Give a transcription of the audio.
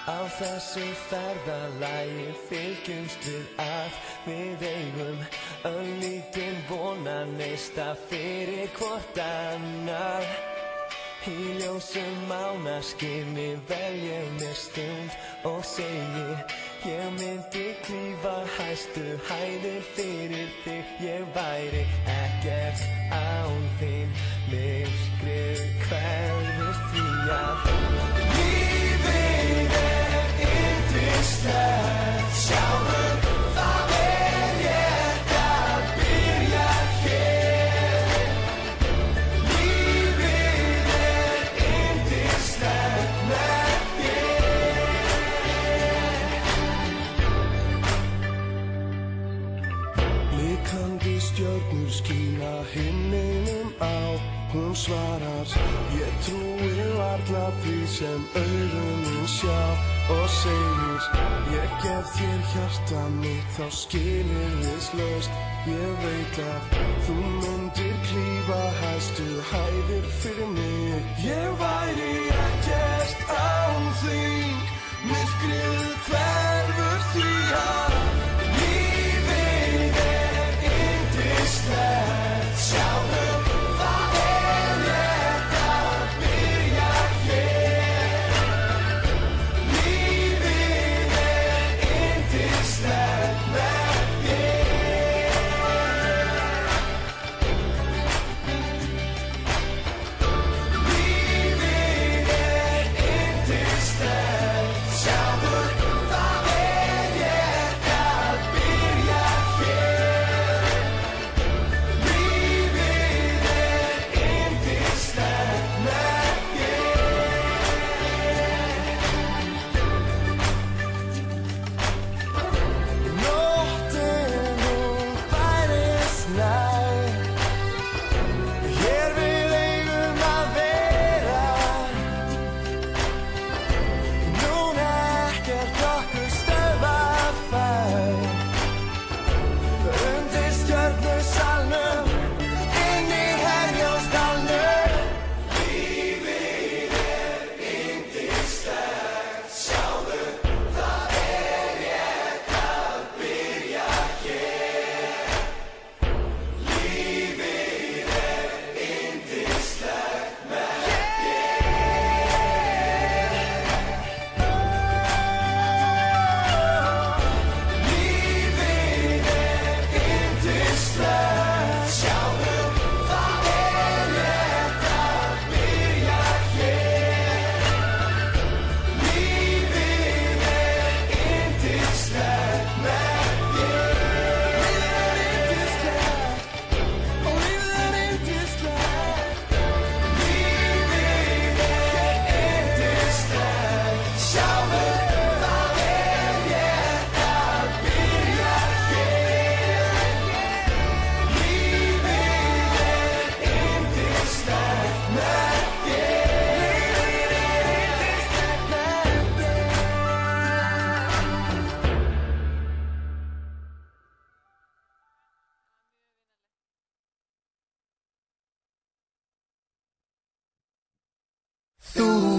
Á þessu ferðalagi fylgjumst við að við eigum örlítinn vonaneista fyrir hvort annað. Í ljósum mánaskini vel ég mér stund og segi ég myndi klífa hæstu hæðir fyrir þig. Ég væri ekkert án þín, myrkrið hverfur því að lífið yndislegt, sjáðu það rétt að byrja hér. Lífið yndislegt með þér. Blikandi stjörnur skína himninum á. Hún svarar, ég trúi varla því sem augun mín sjá og segir, ég gef þér hjarta mitt þá skilyrðislaust. Ég veit að þú myndir klífa hæstu hæðir fyrir mig. Ég væri ekkert án þín, myrkrið hverfur því að lífið yndislegt, sjáðu Þú